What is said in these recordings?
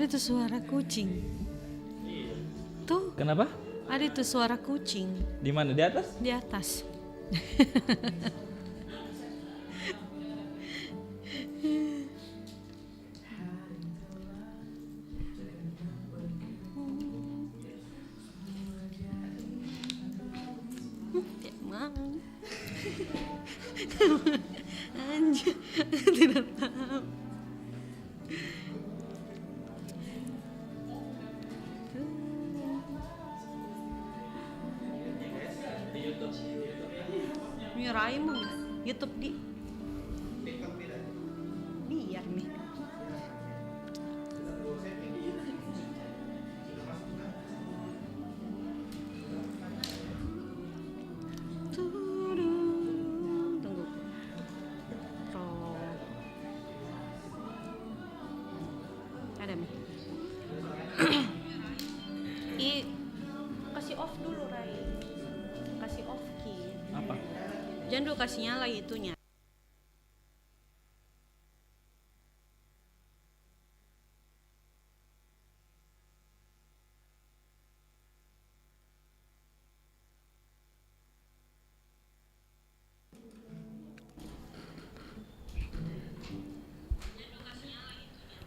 Ada tuh suara kucing. Tuh. Kenapa? Ada tuh suara kucing. Di mana? Di atas? Di atas. Emang. Anjir, tidak tahu. Miraim YouTube di biar nih. Tunggu. Ada nih. Kasih off dulu Rai. Kasih off key. Apa? Jangan dulu kasih nyala itunya.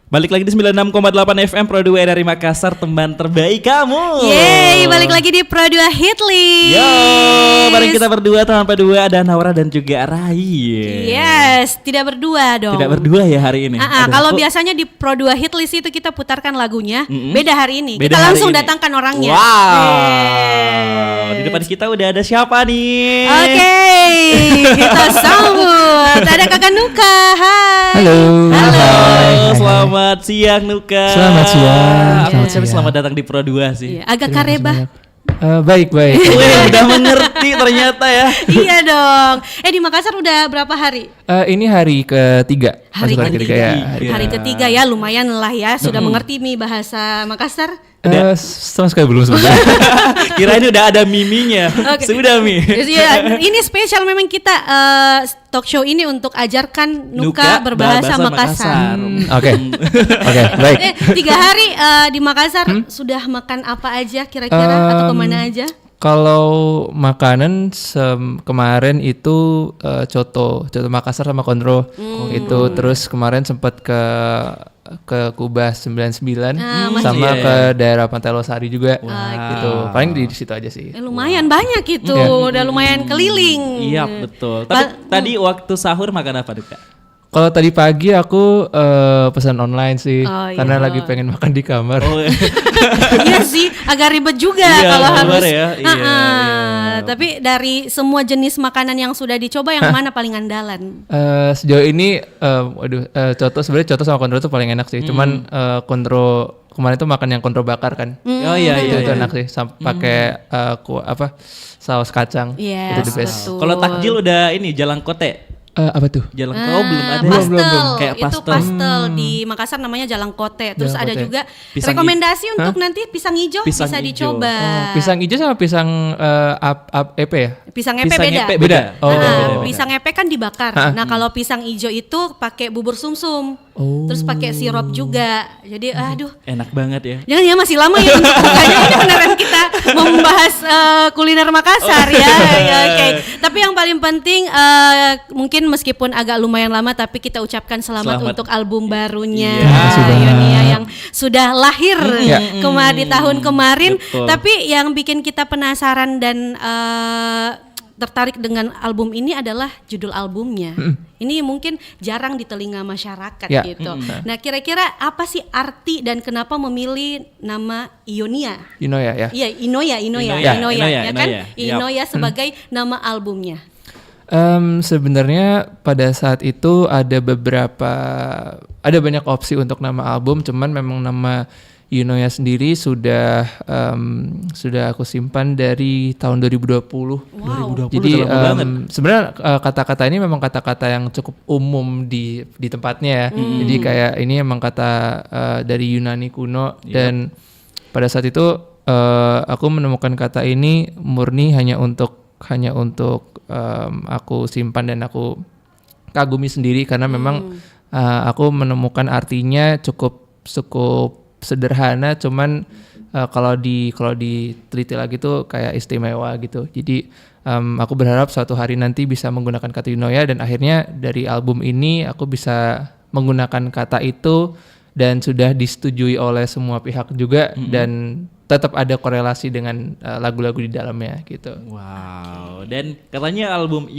Balik lagi di 96,8 FM Pro 2 dari Makassar, teman terbaik kamu. Yeay, balik lagi di Pro 2 Hitlist. Yo, bareng kita berdua teman berdua ada Naura dan juga Rai. Yes, tidak berdua dong. Tidak berdua ya hari ini. Kalau biasanya di Pro 2 Hitlist itu kita putarkan lagunya, beda hari ini. Beda kita langsung ini. datangkan orangnya. Wow. Yes. Di depan kita udah ada siapa nih? Oke, kita sambut. Ada Kakak Nuka. Hai. Halo. Halo, Hai. selamat siang Nuka. Selamat siang. Selamat datang di Pro 2 sih. Iya, agak karebah. Baik. Wih, udah mengerti ternyata ya. Iya dong. Di Makassar udah berapa hari? Ini hari ketiga. Hari Masuk ketiga. ya. Hari ketiga ya, lumayan lah ya. Sudah mengerti nih bahasa Makassar. Sama sekali belum sebenarnya. Kirain udah ada miminya. Oke. Sudah Mi. Ya, ini spesial memang kita talk show ini untuk ajarkan Nuka berbahasa Makassar. Oke, baik. 3 hari di Makassar sudah makan apa aja kira-kira atau kemana aja? Kalau makanan kemarin itu coto Makassar sama kontro itu, terus kemarin sempat ke Kubas 99 sama ke daerah Pantai Losari juga. Gitu. Paling di situ aja sih. Lumayan banyak itu, udah lumayan keliling. Iya betul. Tapi tadi waktu sahur makan apa Nuka? Kalau tadi pagi aku pesan online sih, karena lagi pengen makan di kamar. Iya sih, agak ribet juga kalau harus. Ya. Iya. Tapi dari semua jenis makanan yang sudah dicoba, yang mana paling andalan? Sejauh ini, sebenarnya coto sama kontro itu paling enak sih. Cuman kontro kemarin tuh makan yang kontro bakar kan. Itu enak sih, pakai saus kacang. Yes, itu the best. Kalau takjil udah ini jalan kote. Apa tuh? Jalan belum ada. Pastel. Kayak Itu pastel di Makassar namanya Jalang Kote. Terus Jalang ada Kote. juga Pisang rekomendasi untuk nanti pisang hijau bisa hijau. dicoba. Pisang hijau sama pisang epe ya? Pisang epe Pisang beda. epe beda. Beda. Pisang epe kan dibakar. Nah, kalau pisang hijau itu pakai bubur sumsum. Terus pakai sirup juga. Jadi aduh, Enak banget ya. jangan ya masih lama ya untuk bukanya. Ini beneran kita membahas kuliner Makassar ya. Oke. Tapi yang paling penting mungkin meskipun agak lumayan lama tapi kita ucapkan selamat untuk album barunya Ionia yang sudah lahir di tahun kemarin. Betul. Tapi yang bikin kita penasaran dan tertarik dengan album ini adalah judul albumnya. Ini mungkin jarang di telinga masyarakat gitu. Nah, kira-kira apa sih arti dan kenapa memilih nama Ionia? Ionia ya? Iya, Inoya ya kan? Inoya sebagai nama albumnya. Sebenarnya pada saat itu ada banyak opsi untuk nama album, cuman memang nama Ionia sendiri sudah aku simpan dari tahun 2020. Wow. Jadi sebenarnya kata-kata ini memang kata-kata yang cukup umum di tempatnya ya. Jadi kayak ini emang kata dari Yunani kuno dan pada saat itu aku menemukan kata ini murni hanya untuk aku simpan dan aku kagumi sendiri karena memang aku menemukan artinya cukup sederhana, cuman kalau diteliti lagi tuh kayak istimewa gitu. Jadi aku berharap suatu hari nanti bisa menggunakan kata Yunoya, dan akhirnya dari album ini aku bisa menggunakan kata itu dan sudah disetujui oleh semua pihak juga, dan tetap ada korelasi dengan lagu-lagu di dalamnya gitu. Wow. Dan katanya album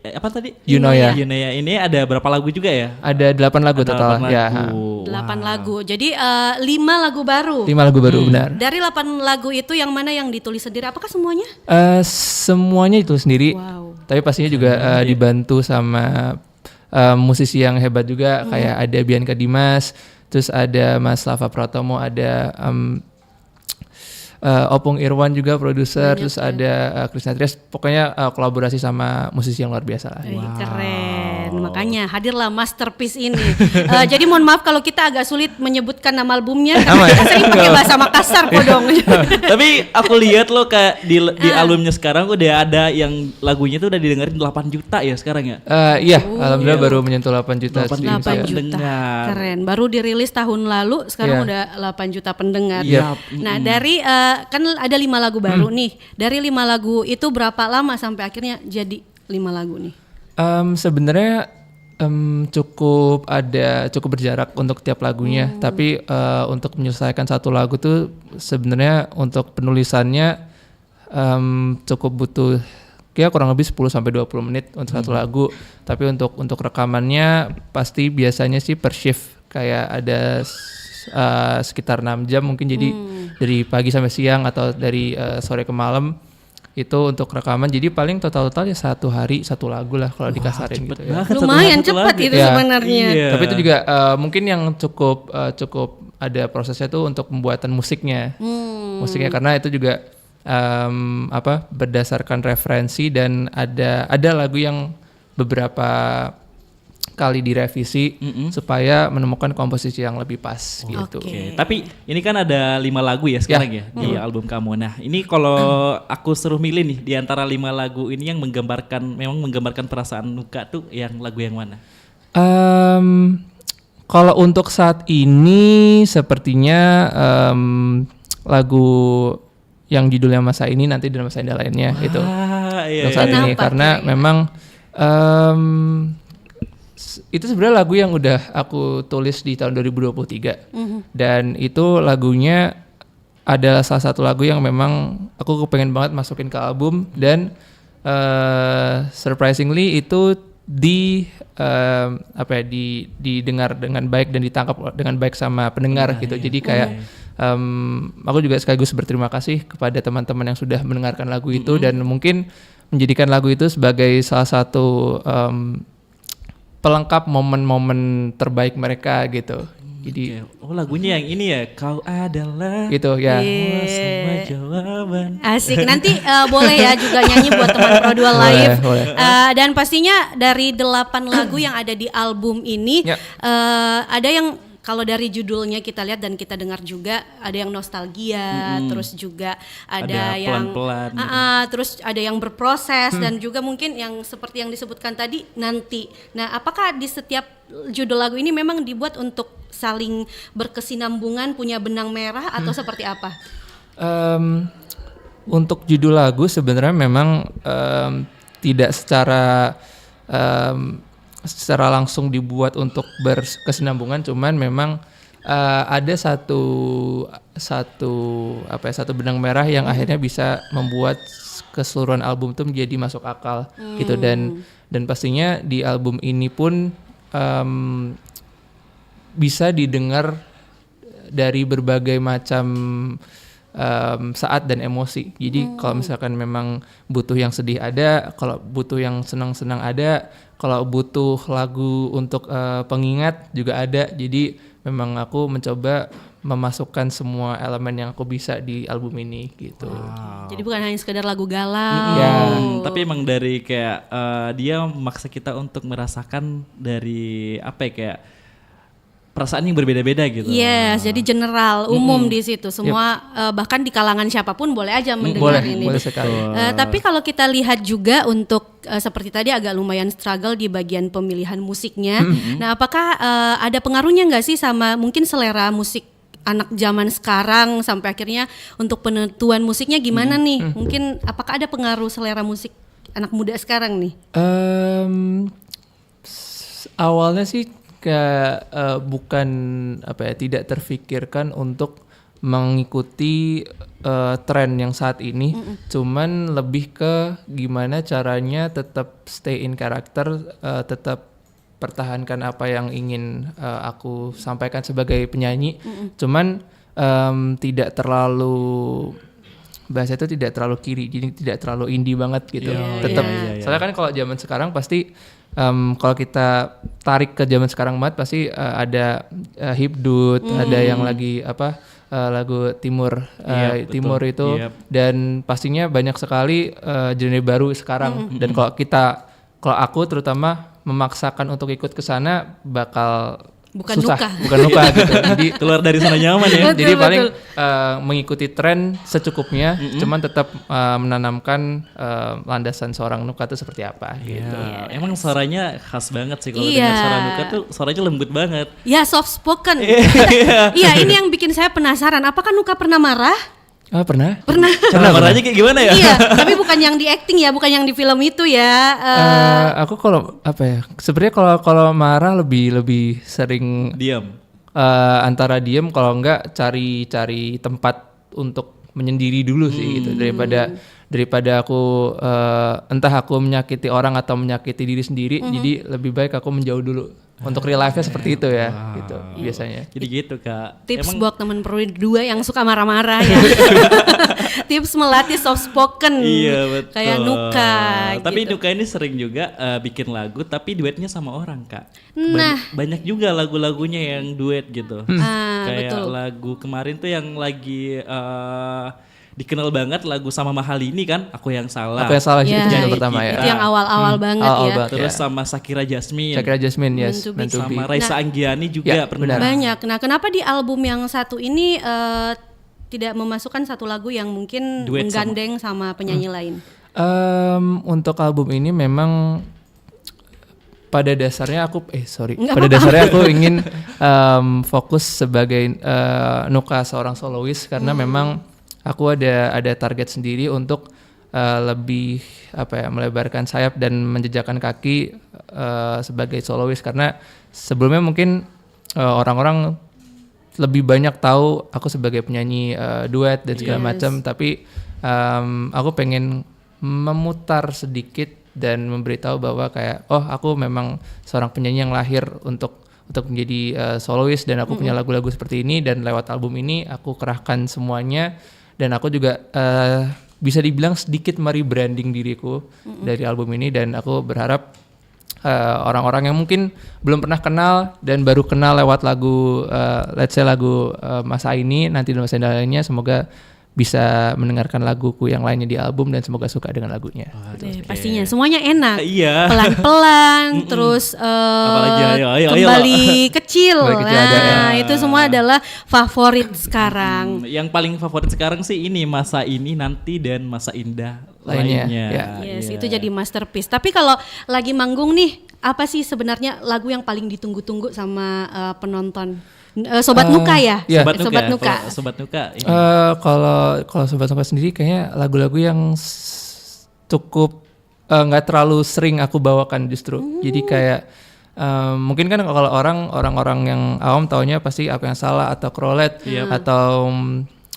apa tadi? Yunoya. Yunoya ini ada berapa lagu juga ya? Ada 8 lagu Ada total 8 ya. lagu. 8 lagu. Jadi 5 lagu baru. 5 lagu baru, benar. Dari 8 lagu itu yang mana yang ditulis sendiri? Apakah semuanya? Semuanya itu sendiri. Wow. Tapi pastinya juga dibantu sama musisi yang hebat juga, kayak ada Bianca Dimas, terus ada Mas Lava Pratomo, ada Opung Irwan juga produser, terus ada Krisna Trias. Pokoknya kolaborasi sama musisi yang luar biasa lah. Wih, keren. Makanya hadirlah masterpiece ini. Jadi mohon maaf kalau kita agak sulit menyebutkan nama albumnya karena kita sering pakai bahasa Makassar kok dong. Tapi aku lihat lo kayak di albumnya sekarang udah ada yang lagunya tuh udah didengerin 8 juta ya sekarang ya? Iya, alhamdulillah baru menyentuh 8 juta. 8 streams, 8 ya. juta. pendengar. Keren. Baru dirilis tahun lalu, sekarang udah 8 juta pendengar. Iya. Nah, dari kan ada 5 lagu baru nih. Dari 5 lagu itu berapa lama sampai akhirnya jadi 5 lagu nih? Sebenarnya cukup berjarak untuk tiap lagunya, tapi untuk menyelesaikan satu lagu tuh sebenarnya untuk penulisannya cukup butuh kurang lebih 10 sampai 20 menit untuk satu lagu. Tapi untuk rekamannya pasti biasanya sih per shift, kayak ada sekitar 6 jam mungkin, jadi dari pagi sampai siang atau dari sore ke malam itu untuk rekaman. Jadi paling total ya 1 hari 1 lagu lah kalau dikasarin gitu ya. Lumayan cepat itu Ya. sebenarnya. Iya. Tapi itu juga mungkin yang cukup ada prosesnya tuh untuk pembuatan musiknya. Musiknya karena itu juga berdasarkan referensi, dan ada lagu yang beberapa kali direvisi supaya menemukan komposisi yang lebih pas gitu. Oke, tapi ini kan ada 5 lagu ya sekarang ya di album kamu. Nah, ini kalau aku suruh milih nih di antara 5 lagu ini yang menggambarkan perasaan Nuka tuh yang lagu yang mana? Kalau untuk saat ini sepertinya lagu yang judulnya Masa Ini Nanti dan Masa Indah Lainnya itu. Iya, Untuk saat ini karena memang itu sebenarnya lagu yang udah aku tulis di tahun 2023 dan itu lagunya adalah salah satu lagu yang memang aku kepengen banget masukin ke album, dan surprisingly itu didengar dengan baik dan ditangkap dengan baik sama pendengar gitu. Jadi kayak aku juga sekaligus berterima kasih kepada teman-teman yang sudah mendengarkan lagu itu dan mungkin menjadikan lagu itu sebagai salah satu pelengkap momen-momen terbaik mereka gitu. Jadi lagunya yang ini ya, Kau Adalah gitu ya. Semua jawaban. Asik. Nanti boleh ya juga nyanyi buat teman Pro 2 Live. Boleh. Dan pastinya dari 8 lagu yang ada di album ini ada yang kalau dari judulnya kita lihat dan kita dengar juga ada yang nostalgia, terus juga ada yang pelan-pelan, terus ada yang berproses dan juga mungkin yang seperti yang disebutkan tadi nanti. Nah, apakah di setiap judul lagu ini memang dibuat untuk saling berkesinambungan, punya benang merah atau seperti apa? Untuk judul lagu sebenarnya memang tidak secara langsung dibuat untuk berkesinambungan, cuman memang ada satu benang merah yang akhirnya bisa membuat keseluruhan album itu menjadi masuk akal gitu, dan pastinya di album ini pun bisa didengar dari berbagai macam saat dan emosi. Jadi kalau misalkan memang butuh yang sedih ada, kalau butuh yang senang-senang ada, kalau butuh lagu untuk pengingat juga ada. Jadi memang aku mencoba memasukkan semua elemen yang aku bisa di album ini gitu. Jadi bukan hanya sekedar lagu galau. Tapi emang dari kayak dia memaksa kita untuk merasakan dari kayak perasaan yang berbeda-beda gitu. Yes, jadi general, umum di situ. Semua bahkan di kalangan siapapun boleh aja mendengar ini. Boleh sekali. Tapi kalau kita lihat juga untuk seperti tadi agak lumayan struggle di bagian pemilihan musiknya. Nah, apakah ada pengaruhnya nggak sih sama mungkin selera musik anak zaman sekarang sampai akhirnya untuk penentuan musiknya gimana nih? Mungkin apakah ada pengaruh selera musik anak muda sekarang nih? Awalnya sih kayak bukan tidak terfikirkan untuk mengikuti tren yang saat ini, cuman lebih ke gimana caranya tetap stay in karakter, tetap pertahankan apa yang ingin aku sampaikan sebagai penyanyi, cuman tidak terlalu bahasa itu tidak terlalu kiri, jadi tidak terlalu indie banget gitu. Tetap. Soalnya kan kalau zaman sekarang pasti kalau kita tarik ke zaman sekarang banget pasti ada hipdut, ada yang lagi lagu timur timur itu, dan pastinya banyak sekali genre baru sekarang. Dan kalau aku terutama memaksakan untuk ikut ke sana bakal Bukan susah, nuka. bukan nuka gitu. Jadi Keluar dari zona nyaman ya. Betul, jadi paling betul. mengikuti tren secukupnya, cuman tetap menanamkan landasan seorang nuka itu seperti apa gitu. Ya, emang suaranya khas banget sih kalau Iya. dengar suara Nuka tuh suaranya lembut banget. Ya soft spoken. Iya, ini yang bikin saya penasaran. Apakah Nuka pernah marah? Pernah? Pernah. Cara marahnya kayak gimana ya? Iya, tapi bukan yang di acting ya, bukan yang di film itu ya. Aku kalau sebenarnya kalau marah lebih sering Diam. antara diem, kalau enggak cari tempat untuk menyendiri dulu sih gitu, daripada aku entah aku menyakiti orang atau menyakiti diri sendiri. Jadi lebih baik aku menjauh dulu. Untuk real life-nya seperti itu ya, gitu biasanya. Jadi gitu Kak. Tips buat teman berdua yang suka marah-marah ya. Tips melatih soft spoken. Iya betul. Kayak Nuka. Tapi gitu. Nuka ini sering juga bikin lagu tapi duetnya sama orang Kak. Nah. Banyak juga lagu-lagunya yang duet gitu. Kayak betul. lagu kemarin tuh yang lagi dikenal banget lagu sama Mahalini kan, Aku Yang Salah. Aku yang salah Ya, itu Jadi yang pertama kita. ya. Itu yang awal-awal banget Awal ya. banget. Terus Ya. sama Shakira Jasmine. Shakira Jasmine, yes, Meant to be. Meant to be. Sama Raisa Anggiani juga Ya, pernah. benar. Banyak. Nah, kenapa di album yang satu ini tidak memasukkan satu lagu yang mungkin Duet menggandeng sama penyanyi lain? Untuk album ini memang pada dasarnya aku Nggak pada apa-apa. dasarnya aku ingin fokus sebagai Nuka seorang solois, karena memang aku ada target sendiri untuk lebih melebarkan sayap dan menjejakkan kaki sebagai solois, karena sebelumnya mungkin orang-orang lebih banyak tahu aku sebagai penyanyi duet dan segala macam, tapi aku pengen memutar sedikit dan memberitahu bahwa kayak aku memang seorang penyanyi yang lahir untuk menjadi solois, dan aku punya lagu-lagu seperti ini, dan lewat album ini aku kerahkan semuanya, dan aku juga bisa dibilang sedikit merebranding diriku dari album ini. Dan aku berharap orang-orang yang mungkin belum pernah kenal dan baru kenal lewat lagu let's say lagu masa ini, nanti dan masa lainnya, semoga bisa mendengarkan laguku yang lainnya di album dan semoga suka dengan lagunya. Pastinya semuanya enak. Iya. Pelan-pelan terus Apalagi ayo kembali kecil. Kembali kecil ada, Nah, itu semua adalah favorit sekarang. Yang paling favorit sekarang sih ini Masa Ini, Nanti, dan Masa Indah Lainnya, lainnya. ya. Yes, Iya. itu jadi masterpiece. Tapi kalau lagi manggung nih, apa sih sebenarnya lagu yang paling ditunggu-tunggu sama penonton? Sobat Nuka ya? Iya. Sobat Nuka. Kalau Sobat Nuka. ini. Kalau sobat-sobat sendiri kayaknya lagu-lagu yang cukup nggak terlalu sering aku bawakan justru. Jadi kayak mungkin kan kalau orang-orang yang awam taunya pasti Aku Yang Salah atau Krolet atau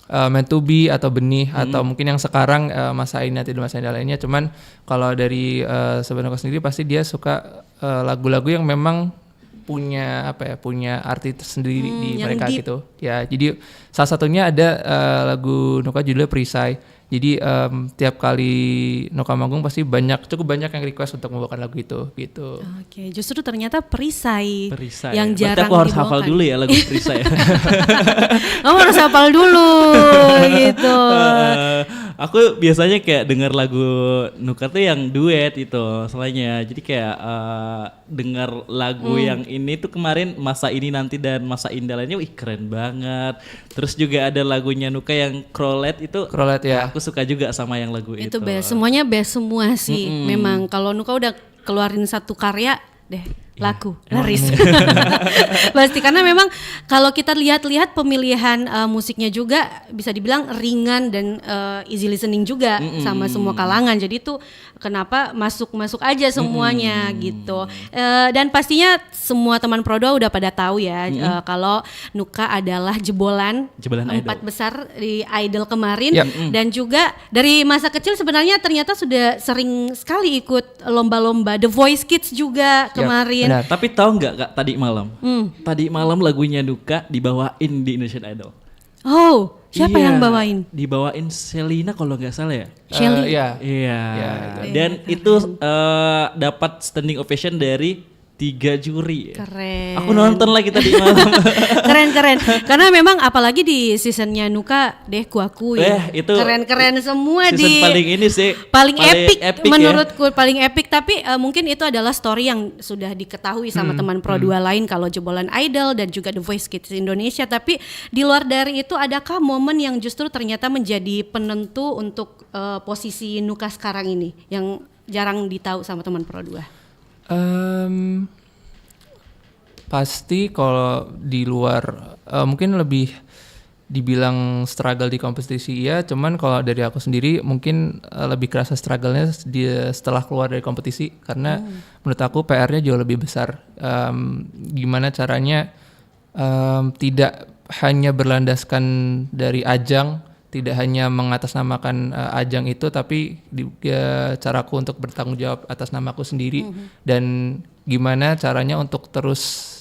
Meant to Be atau Benih atau mungkin yang sekarang Masa Ini, Nanti, dan Masa Indah lainnya. Cuman kalau dari Sobat Nuka sendiri pasti dia suka lagu-lagu yang memang punya arti tersendiri di yang mereka deep. gitu ya. Jadi salah satunya ada lagu Nuka judulnya Perisai. Jadi tiap kali Nuka manggung pasti cukup banyak yang request untuk membawakan lagu itu gitu. Oke, justru ternyata perisai, Perisai. yang Berarti jarang aku harus hafal dibawakan. dulu ya lagu Perisai. Kamu harus hafal dulu gitu. Aku biasanya kayak denger lagu Nuka tuh yang duet itu selainnya. Jadi kayak denger lagu yang ini tuh kemarin Masa Ini, Nanti, dan Masa Indah lainnya, wih keren banget. Terus juga ada lagunya Nuka yang Krolet itu. Krolet ya. Aku suka juga sama yang lagu itu. Itu best, semuanya best semua sih. Memang kalau Nuka udah keluarin satu karya deh, laku, laris. Pasti karena memang kalau kita lihat-lihat pemilihan musiknya juga bisa dibilang ringan dan easy listening juga sama semua kalangan. Jadi itu kenapa masuk aja semuanya gitu. Dan pastinya semua teman Prodo udah pada tahu ya kalau Nuka adalah jebolan 4 besar di Idol kemarin dan juga dari masa kecil sebenarnya ternyata sudah sering sekali ikut lomba-lomba The Voice Kids juga kemarin. Benar. Tapi tahu nggak Kak tadi malam? Tadi malam lagunya Nuka dibawain di Indonesian Idol. Oh, siapa Iya, yang bawain? Dibawain Selina kalau nggak salah ya. Shelly. Iya. Iya. Ya, Dan itu dapat standing ovation dari 3 juri. Keren. Aku nonton lagi tadi malam. Keren. Karena memang apalagi di seasonnya Nuka deh kuakui. Itu keren-keren semua season di paling ini sih. paling epic ya. menurutku paling epic, tapi mungkin itu adalah story yang sudah diketahui sama teman Pro 2 lain kalau jebolan Idol dan juga The Voice Kids Indonesia. Tapi di luar dari itu adakah momen yang justru ternyata menjadi penentu untuk posisi Nuka sekarang ini yang jarang ditahu sama teman Pro 2? Pasti kalau di luar mungkin lebih dibilang struggle di kompetisi ya, cuman kalau dari aku sendiri mungkin lebih kerasa struggle-nya setelah keluar dari kompetisi karena menurut aku PR-nya jauh lebih besar. Gimana caranya tidak hanya berlandaskan dari ajang, tidak hanya mengatasnamakan ajang itu, tapi caraku untuk bertanggung jawab atas namaku sendiri dan gimana caranya untuk terus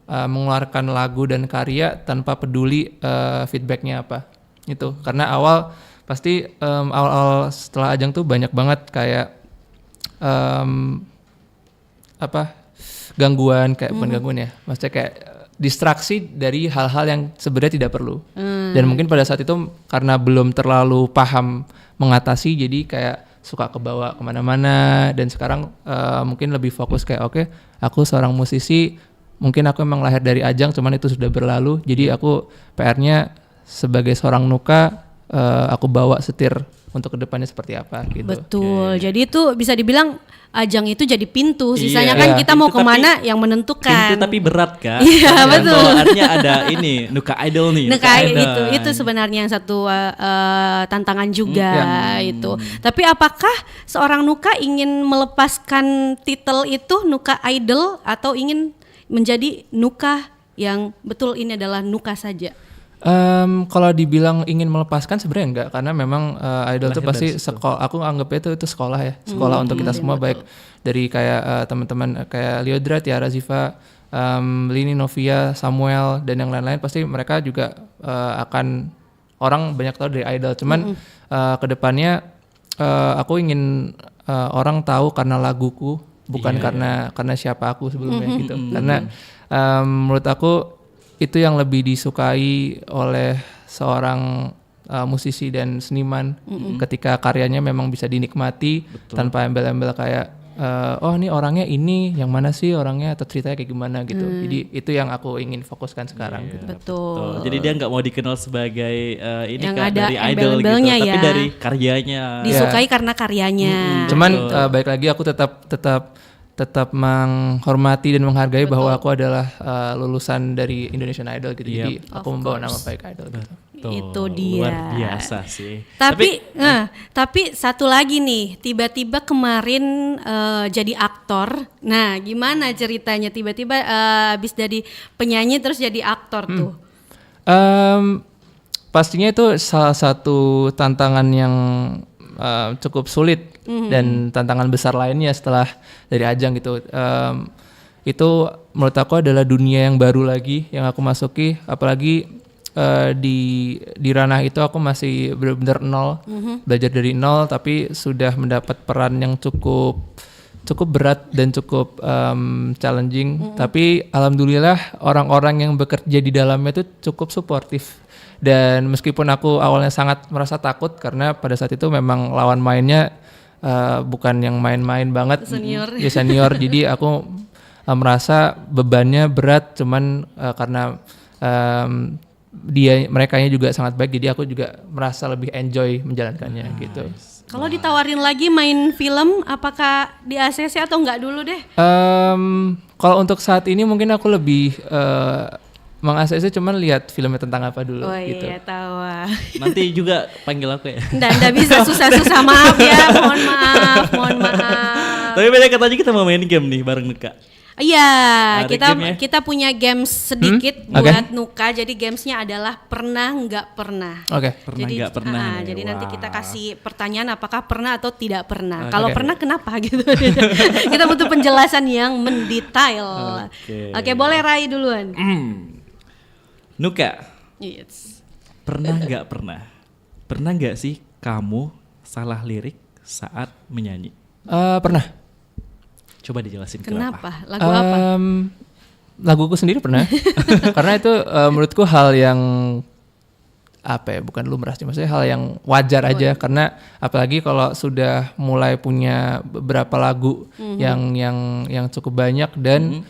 mengeluarkan lagu dan karya tanpa peduli feedbacknya apa itu. Karena pasti awal setelah ajang tuh banyak banget kayak gangguan, kayak bukan gangguan ya, maksudnya kayak distraksi dari hal-hal yang sebenarnya tidak perlu. Dan mungkin pada saat itu karena belum terlalu paham mengatasi, jadi kayak suka kebawa kemana-mana. Dan sekarang mungkin lebih fokus kayak oke, aku seorang musisi, mungkin aku emang lahir dari ajang, cuman itu sudah berlalu. Jadi aku PR-nya sebagai seorang Nuka, aku bawa setir untuk kedepannya seperti apa gitu. Betul. Jadi itu bisa dibilang ajang itu jadi pintu, sisanya Iya. kan kita mau Pintu kemana yang menentukan. Pintu tapi berat kan. Iya, Kan betul. bawaannya ada ini Nuka Idol nih. Nah, kayak Idol. itu sebenarnya yang satu tantangan juga itu. Tapi apakah seorang Nuka ingin melepaskan titel itu Nuka Idol atau ingin menjadi Nuka yang betul ini adalah Nuka saja? Kalau dibilang ingin melepaskan sebenarnya enggak, karena memang idol itu Lahir pasti dari situ. sekolah. Aku anggapnya itu sekolah ya, sekolah untuk kita semua, baik dari kayak teman-teman kayak Liodra, Tiara, Ziva, Lini, Novia, Samuel dan yang lain-lain, pasti mereka juga akan orang banyak tahu dari idol. Cuman kedepannya aku ingin orang tahu karena laguku, bukan karena siapa aku sebelumnya gitu. Karena menurut aku itu yang lebih disukai oleh seorang musisi dan seniman ketika karyanya memang bisa dinikmati tanpa embel-embel kayak oh ini orangnya ini, yang mana sih orangnya atau ceritanya kayak gimana gitu. Jadi itu yang aku ingin fokuskan sekarang gitu. Betul. Jadi dia nggak mau dikenal sebagai ini Yang kan ada dari idol gitu, embel-embelnya tapi ya. dari karyanya. Disukai karena karyanya. Cuman baik lagi aku tetap menghormati dan menghargai bahwa aku adalah lulusan dari Indonesian Idol gitu. Jadi aku membawa nama baik Idol gitu. Itu dia. Luar biasa sih. Tapi satu lagi nih, tiba-tiba kemarin jadi aktor. Nah, gimana ceritanya tiba-tiba habis dari penyanyi terus jadi aktor tuh? Pastinya itu salah satu tantangan yang cukup sulit dan tantangan besar lainnya setelah dari ajang gitu. Itu menurut aku adalah dunia yang baru lagi yang aku masuki, apalagi di ranah itu aku masih benar-benar nol, belajar dari nol, tapi sudah mendapat peran yang cukup berat dan cukup challenging. Tapi alhamdulillah orang-orang yang bekerja di dalamnya itu cukup suportif. Dan meskipun aku awalnya sangat merasa takut karena pada saat itu memang lawan mainnya bukan yang main-main banget, senior. Jadi aku merasa bebannya berat, cuman karena merekanya juga sangat baik, jadi aku juga merasa lebih enjoy menjalankannya gitu. Kalau ditawarin lagi main film, apakah di ACC atau enggak dulu deh? Kalau untuk saat ini mungkin aku lebih meng-ACC cuman lihat filmnya tentang apa dulu Oh gitu. iya, tahu. Nanti juga panggil aku ya. Nggak bisa susah-susah, maaf ya, mohon maaf. Tapi beda katanya kita mau main game nih bareng Nuka. Iya, Ada game ya? kita punya games sedikit Oke. buat Nuka. Jadi gamesnya adalah pernah nggak pernah. Oke. Pernah nggak pernah nih? Jadi nanti Wah. kita kasih pertanyaan apakah pernah atau tidak pernah. Oke. Kalau pernah kenapa gitu. Kita butuh penjelasan yang mendetail. Oke, boleh Rai duluan. Nuka, Yes. pernah nggak pernah? Pernah nggak sih kamu salah lirik saat menyanyi? Pernah. Coba dijelasin kenapa. Kenapa? Lagu apa? Laguku sendiri pernah. Karena itu menurutku hal yang apa ya, bukan lumrah sih, maksudnya hal yang wajar aja, karena apalagi kalau sudah mulai punya beberapa lagu yang cukup banyak dan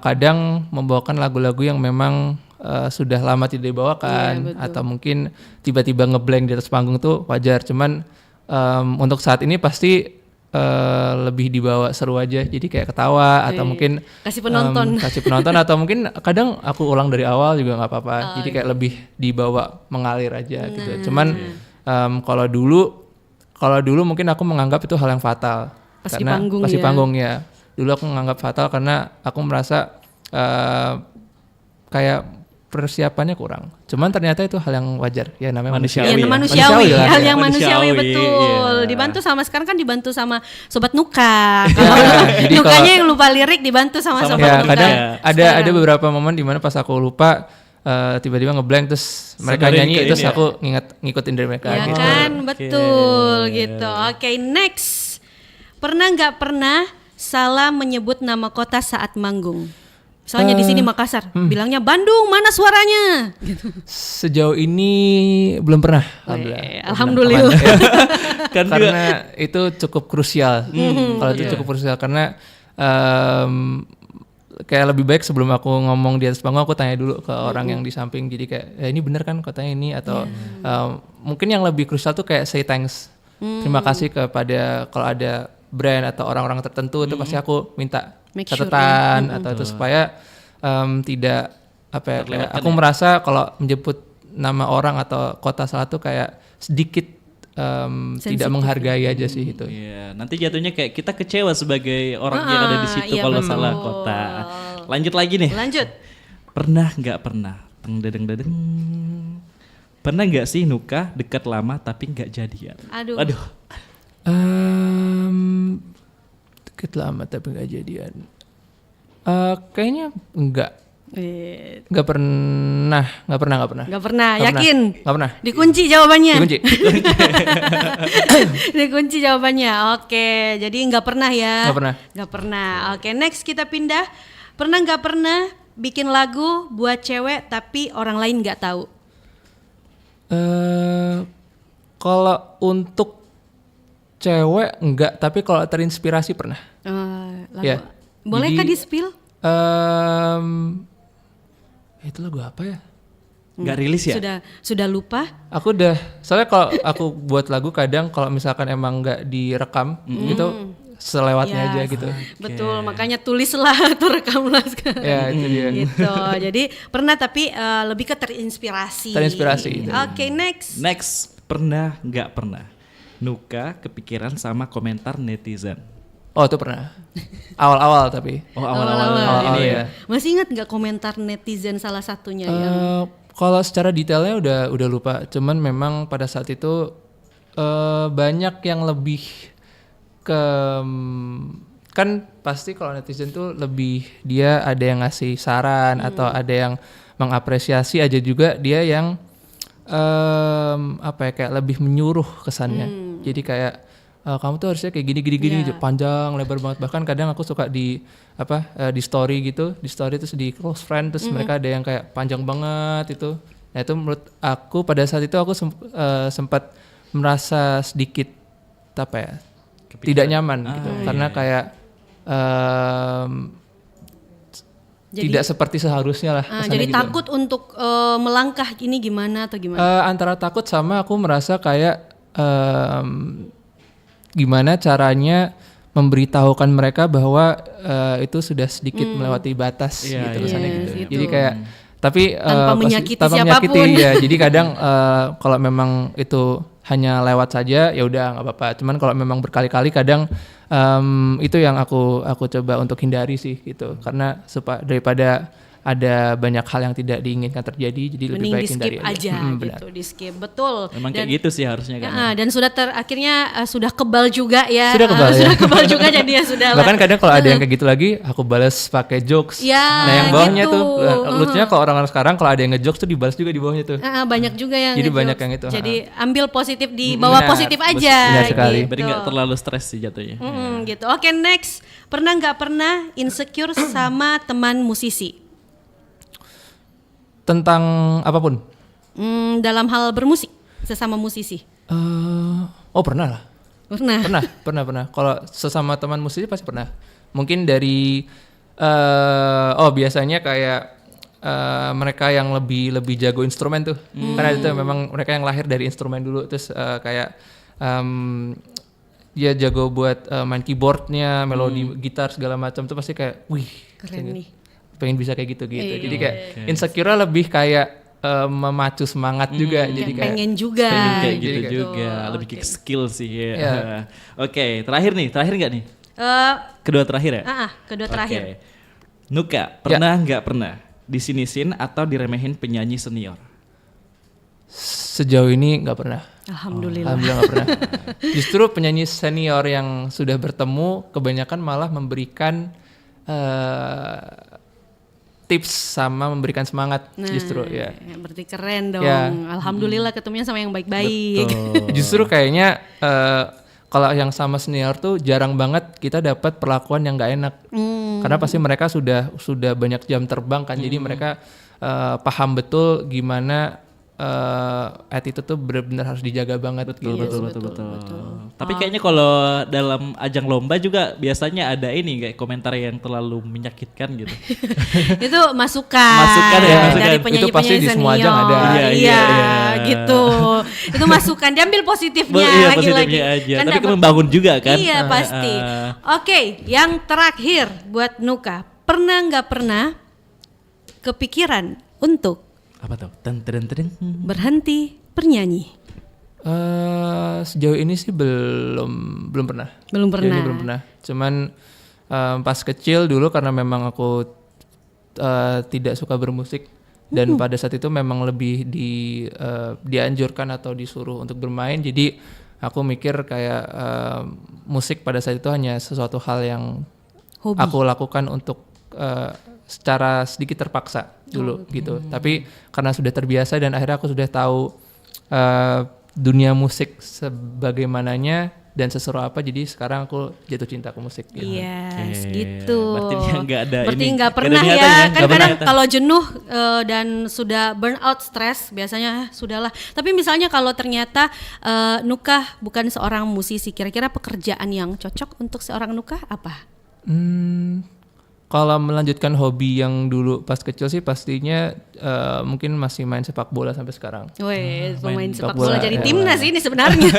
kadang membawakan lagu-lagu yang memang sudah lama tidak dibawakan, atau mungkin tiba-tiba ngeblank di atas panggung tuh wajar. Cuman untuk saat ini pasti lebih dibawa seru aja, jadi kayak ketawa atau mungkin Kasih penonton. kasih penonton atau mungkin kadang aku ulang dari awal juga nggak apa-apa, jadi kayak lebih dibawa mengalir aja gitu. Cuman kalau dulu mungkin aku menganggap itu hal yang fatal Pas di karena panggung pas di ya. panggung ya. Dulu aku menganggap fatal karena aku merasa kayak persiapannya kurang. Cuman ternyata itu hal yang wajar ya, namanya Manusiawi. manusia. Manusiawi, lah, hal ya. yang manusiawi, Manusiawi, betul. iya. Dibantu sama sekarang kan dibantu sama sobat Nuka. Kalau jadi Nukanya kalau- yang lupa lirik dibantu sama sobat Ya, Nuka. kadang Sekarang. ada beberapa momen di mana pas aku lupa tiba-tiba ngeblank terus mereka Sadarin nyanyi ke terus ini ya? aku ngikutin dari mereka Ya gitu. kan, betul gitu. Oke, next. Pernah nggak pernah salah menyebut nama kota saat manggung? Soalnya di sini Makassar, bilangnya Bandung, mana suaranya? Gitu. Sejauh ini belum pernah, Alhamdulillah. Kan juga karena itu cukup krusial. Kalau itu cukup krusial karena kayak lebih baik sebelum aku ngomong di atas panggung aku tanya dulu ke orang yang di samping, jadi kayak ini bener kan kotanya ini, atau mungkin yang lebih krusial tuh kayak say thanks, terima kasih kepada kalau ada brand atau orang-orang tertentu itu pasti aku minta Make sure, catatan atau itu supaya tidak apa ya, kayak aku merasa kalau menyebut nama orang atau kota salah tuh kayak sedikit tidak menghargai aja sih itu. Iya, nanti jatuhnya kayak kita kecewa sebagai orang yang ada di situ iya, kalau betul. salah kota. Lanjut lagi nih. Lanjut. Pernah nggak pernah? Teng dedeng dedeng. Pernah nggak sih Nuka dekat lama tapi nggak jadian? Aduh. Aduh. Dikit lama tapi nggak jadian. Kayaknya nggak pernah. Nggak pernah, Nggak yakin? Nggak pernah. Dikunci jawabannya. Dikunci. Dikunci jawabannya. Oke, jadi nggak pernah ya? Nggak pernah. Nggak pernah. Oke, next kita pindah. Pernah nggak pernah bikin lagu buat cewek tapi orang lain nggak tahu? Kalau untuk cewek enggak, tapi kalau terinspirasi pernah. Lagu. Ya. Bolehkah Jadi, di-spill? Itu lagu apa ya? Nggak rilis ya? Sudah lupa? Aku udah, soalnya kalau aku buat lagu kadang kalau misalkan emang nggak direkam gitu selewatnya Ya, aja gitu. Betul, makanya tulislah atau rekamlah sekarang. Ya itu dia. Gitu. Jadi pernah tapi lebih ke terinspirasi. Terinspirasi. Oke, next. Next, pernah nggak pernah Nuka kepikiran sama komentar netizen? Oh itu pernah. Awal-awal tapi. Oh awal-awal Awal-awal ini ya. Masih ingat nggak komentar netizen salah satunya yang Kalau secara detailnya udah lupa. Cuman memang pada saat itu banyak yang lebih ke kan pasti kalau netizen tuh lebih dia ada yang ngasih saran atau ada yang mengapresiasi, aja juga dia yang apa ya, kayak lebih menyuruh kesannya. Jadi kayak kamu tuh harusnya kayak gini panjang lebar banget, bahkan kadang aku suka di di story gitu, di story terus di close friend terus mereka ada yang kayak panjang banget itu. Nah itu menurut aku pada saat itu aku sempat merasa sedikit apa ya, tidak nyaman gitu, karena kayak tidak seperti seharusnya lah. jadi kesannya gitu. takut untuk melangkah ini gimana atau gimana? Antara takut sama aku merasa kayak gimana caranya memberitahukan mereka bahwa itu sudah sedikit melewati batas Iya, gitu iya. kesannya Yes, gitu. gitu. Jadi kayak tapi Tanpa menyakiti tanpa siapapun. menyakiti, ya. Jadi kadang kalau memang itu hanya lewat saja ya udah nggak apa-apa. Cuman kalau memang berkali-kali kadang itu yang aku coba untuk hindari sih gitu. Karena daripada ada banyak hal yang tidak diinginkan terjadi, jadi lebih Mending baik di skip hindari aja benar. gitu, di skip. Betul. Memang kayak gitu sih harusnya kan. Dan sudah akhirnya sudah kebal juga ya. Sudah kebal, ya. Sudah kebal juga jadi ya sudah lah. Bahkan kadang kalau ada yang kayak gitu lagi, aku balas pakai jokes. Ya, Nah yang bawahnya gitu. tuh, lucunya kalau orang-orang sekarang kalau ada yang ngejokes tuh dibalas juga di bawahnya tuh. Banyak juga yang Jadi ngejokes. banyak yang itu, Jadi ambil positif di bawah Benar, positif aja. benar sekali. Gitu. Biar nggak terlalu stres sih jatuhnya. Gitu. Oke, next. Pernah nggak pernah insecure sama teman musisi? Tentang apapun. Dalam hal bermusik, sesama musisi. Pernah lah. Pernah. Kalau sesama teman musisi pasti pernah. Mungkin dari biasanya kayak mereka yang lebih jago instrumen tuh. Karena itu memang mereka yang lahir dari instrumen dulu, terus kayak dia jago buat main keyboardnya, melodi gitar segala macam tuh pasti kayak, wih, Keren nih. pengen bisa kayak gitu. Jadi kayak insecure lebih kayak memacu semangat juga. Jadi kayak pengen juga. Pengen kayak Jadi gitu kayak- juga, lebih ke skill sih ya. Iya. Oke, terakhir nggak nih? Eh, Kedua terakhir ya? kedua Oke. terakhir. Nuka, pernah nggak pernah disinisin atau diremehin penyanyi senior? sejauh ini nggak pernah. Alhamdulillah. Alhamdulillah nggak pernah. Justru penyanyi senior yang sudah bertemu kebanyakan malah memberikan tips sama memberikan semangat justru ya. Berarti keren dong. Ya. Alhamdulillah ketemunya sama yang baik-baik. Justru kayaknya kalau yang sama senior tuh jarang banget kita dapat perlakuan yang nggak enak. Karena pasti mereka sudah banyak jam terbang kan. Jadi mereka paham betul gimana attitude tuh benar-benar harus dijaga banget. Betul. Tapi kayaknya kalau dalam ajang lomba juga biasanya ada ini kayak komentar yang terlalu menyakitkan gitu. Itu masukan. Masukan ya, masukan. Dari Itu penyanyi-penyanyi pasti di semua ajang senior. ada. Iya. Gitu. Itu masukan, diambil positifnya Iya, lagi-lagi. positifnya aja. Kan Tapi dapat- membangun juga kan. Iya pasti. Oke, yang terakhir buat Nuka, pernah nggak pernah kepikiran untuk Apa tuh? Ten. berhenti bernyanyi? Sejauh ini sih belum pernah. Belum Sejauh ini pernah. belum pernah. Cuman pas kecil dulu karena memang aku tidak suka bermusik dan pada saat itu memang lebih dianjurkan atau disuruh untuk bermain. Jadi aku mikir kayak musik pada saat itu hanya sesuatu hal yang Hobi. aku lakukan untuk secara sedikit terpaksa dulu gitu. Tapi karena sudah terbiasa dan akhirnya aku sudah tahu dunia musik sebagaimananya dan seseru apa, jadi sekarang aku jatuh cinta ke musik gitu. Yes, Oke. gitu. Berarti dia nggak ada Berarti ini, nggak nggak ada pernah niatan ya. ya? Kan Nggak pernah kadang niatan. kalau jenuh dan sudah burnout, stres, biasanya sudahlah. Tapi misalnya kalau ternyata Nuka bukan seorang musisi, kira-kira pekerjaan yang cocok untuk seorang Nuka apa? Kalau melanjutkan hobi yang dulu pas kecil sih pastinya mungkin masih main sepak bola sampai sekarang. Weh, pemain sepak bola, bola jadi ya. timnas ini sebenarnya.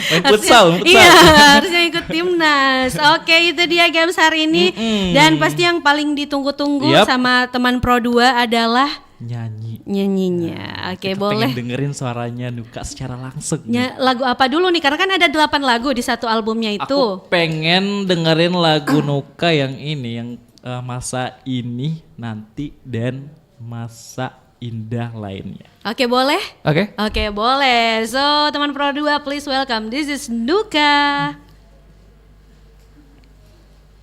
Main futsal. Iya, harusnya ikut timnas. Oke, itu dia games hari ini. Dan pasti yang paling ditunggu-tunggu Yap. sama teman Pro 2 adalah Nyanyi. nyanyinya. Oke, Kita boleh. pengen dengerin suaranya Nuka secara langsung. Lagu apa dulu nih? Karena kan ada 8 lagu di satu albumnya itu. Aku pengen dengerin lagu Nuka yang ini, yang masa ini, nanti, dan masa indah lainnya. Oke, boleh? Oke? Oke, boleh. So, teman Pro 2, please welcome. This is Nuka.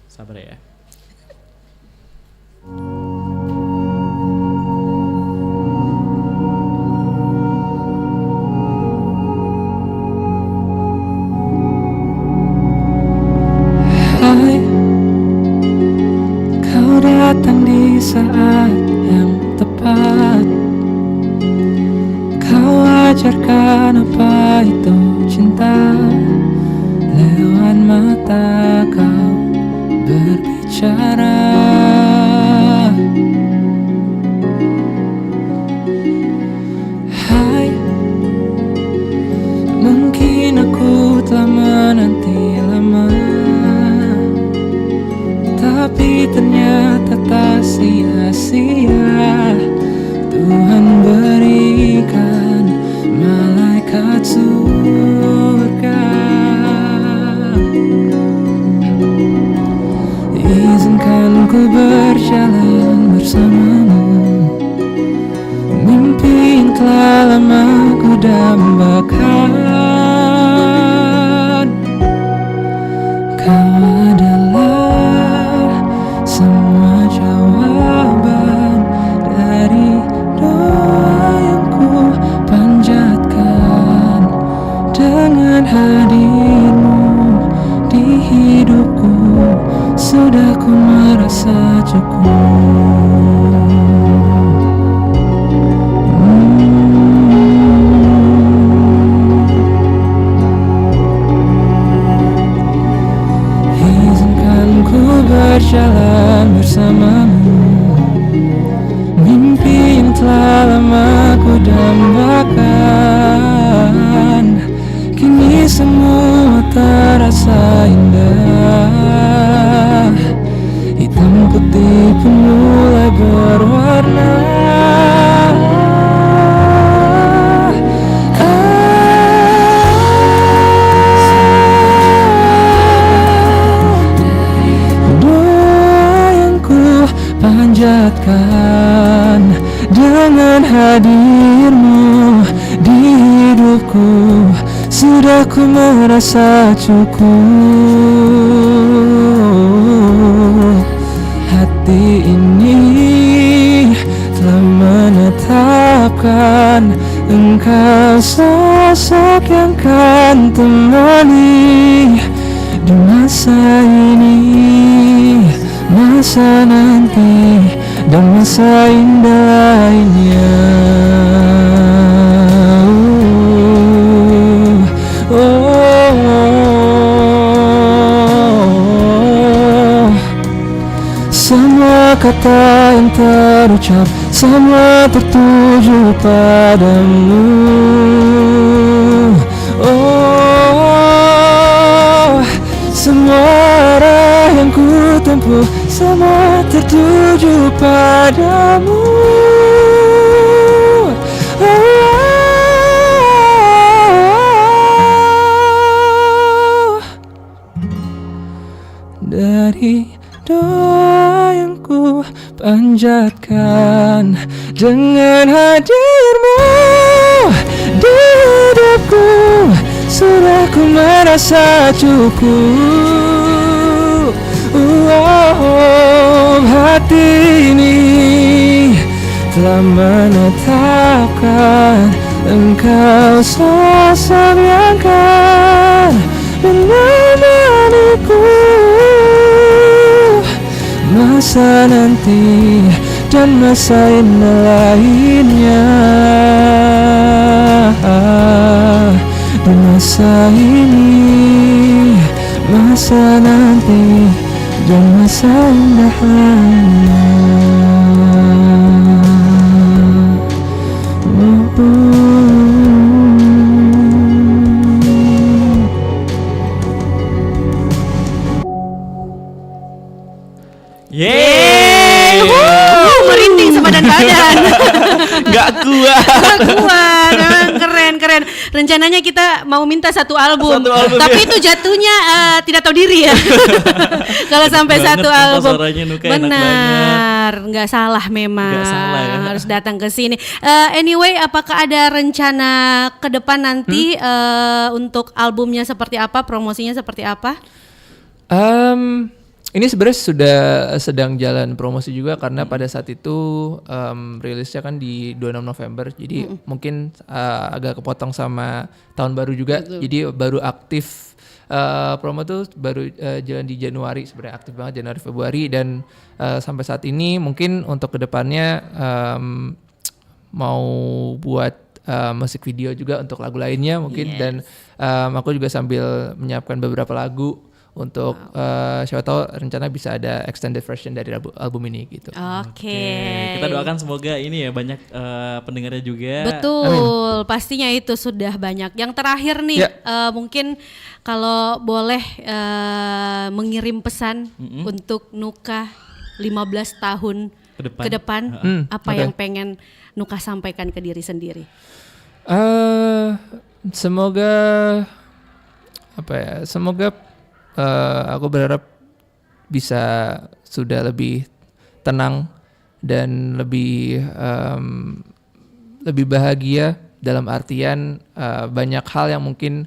Sabar ya. Hai, kau datang di saat yang tepat. Kau ajarkan apa itu cinta. Lewat mata kau berbicara. Hai, mungkin aku telah menanti ternyata tak sia-sia. Tuhan berikan malaikat surga. Izinkan ku berjalan bersamamu, mimpi yang telah lama ku dambakan. Kau adalah semua jawaban dari doa yang ku panjatkan. Dengan hadirmu di hidupku, sudah ku merasa cukup. Izinkan ku berjalan bersamamu, mimpi yang telah lama ku dambakan. Kini semua terasa indah, hitam putih pun mulai berwarna. Doa yang ku panjatkan, dengan hadirmu di hidupku, sudah ku merasa cukup. Hati ini telah menetapkan Engkau sosok yang kan temani di masa ini, masa nanti, dan masa indah lainnya. Semua kata yang terucap, semua tertuju padamu. Semua arah yang ku tempuh, semua tertuju padamu. Dari doa yang ku panjatkan, dengan hadirmu di hidupku, sudah ku merasa cukup. Hati ini telah menetapkan Engkau sosok yang kan menemaniku masa nanti dan masa indah lainnya. Di masa ini, masa nanti, dan masa indah lainnya. Yeay, Merinding sebadan badan. nggak kuat. Gak kuat, memang keren. Rencananya kita mau minta satu album, tapi ya. itu jatuhnya tidak tahu diri ya. Kalau sampai Banget, satu sumpah album, suaranya Nuka enak benar, nggak salah memang. Nggak salah ya. Harus datang ke sini. Anyway, apakah ada rencana ke depan nanti untuk albumnya seperti apa, promosinya seperti apa? Ini sebenarnya sudah sedang jalan promosi juga karena pada saat itu rilisnya kan di 26 November, jadi mungkin agak kepotong sama tahun baru juga. Jadi baru aktif promo tuh baru jalan di Januari, sebenarnya aktif banget Januari Februari, dan sampai saat ini mungkin untuk kedepannya mau buat musik video juga untuk lagu lainnya mungkin. Dan aku juga sambil menyiapkan beberapa lagu untuk siapa tahu rencana bisa ada extended version dari album ini gitu. Oke. Kita doakan semoga ini ya banyak pendengarnya juga. Betul, pastinya itu sudah banyak. Yang terakhir nih, mungkin kalau boleh mengirim pesan untuk Nuka 15 tahun ke depan apa oke. yang pengen Nuka sampaikan ke diri sendiri? Semoga semoga aku berharap bisa sudah lebih tenang dan lebih bahagia, dalam artian banyak hal yang mungkin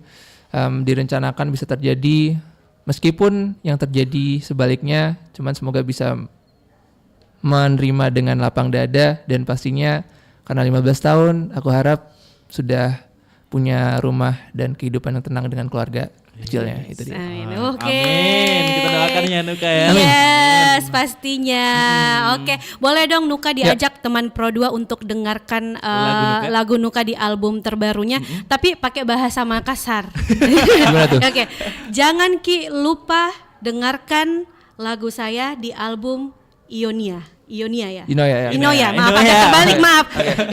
direncanakan bisa terjadi, meskipun yang terjadi sebaliknya, cuman semoga bisa menerima dengan lapang dada, dan pastinya karena 15 tahun aku harap sudah punya rumah dan kehidupan yang tenang dengan keluarga kecilnya. Itu dia. Oke. Amin. Kita doakan ya Nuka ya. Yes, pastinya. Oke, boleh dong Nuka diajak teman Pro 2 untuk dengarkan lagu Nuka di album terbarunya, tapi pakai bahasa Makassar. Gimana tuh? Oke, jangan Ki lupa dengarkan lagu saya di album Ionia ya. Inoya, maaf agak terbalik, maaf.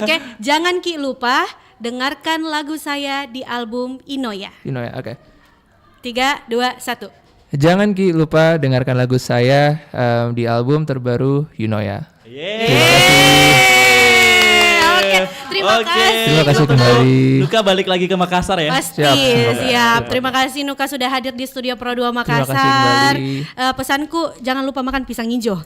Oke, jangan Ki lupa dengarkan lagu saya di album Inoya. Oke. 3, 2, 1. Jangan Ki lupa dengarkan lagu saya di album terbaru Yunoya. Oke, terima kasih. Terima kasih kembali. Nuka balik lagi ke Makassar ya. Pasti, Siap. siap. Terima kasih Nuka sudah hadir di studio Pro 2 Terima kasih Makassar. kembali. Pesanku jangan lupa makan pisang hijau.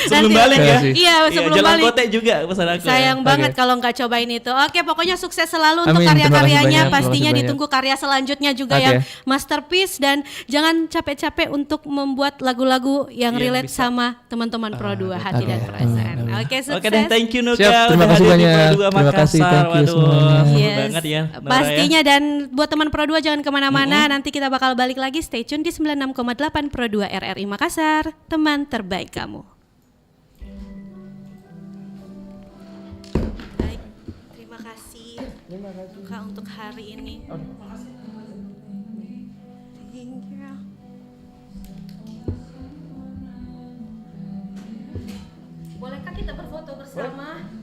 Sebelum Nanti- balik ya. Iya, sebelum Jalan balik. Kote juga pesan aku. Sayang Oke. banget kalau nggak cobain itu. Oke, pokoknya sukses selalu untuk Amin, terima kasih karya-karyanya. banyak, Pastinya terima kasih ditunggu karya selanjutnya juga Oke. yang masterpiece, dan jangan capek-capek untuk membuat lagu-lagu yang Yang relate bisa. sama teman-teman Pro 2 hati Oke. dan perasaan. Oke, sukses. Oke deh, thank you Nuka. Siap, terima udah kasih hadir di banyak. Pro 2 Terima kasih, Makassar. thank you Waduh, semuanya. seru Yes. banget ya. Nora ya. Pastinya, dan buat teman Pro 2 jangan kemana-mana. Nanti kita bakal balik lagi. Stay tune di 96,8 Pro 2 RRI Makassar. Teman terbaik kamu. Baik, terima kasih. Kak untuk hari ini. Thank you. Bolehkah kita berfoto bersama?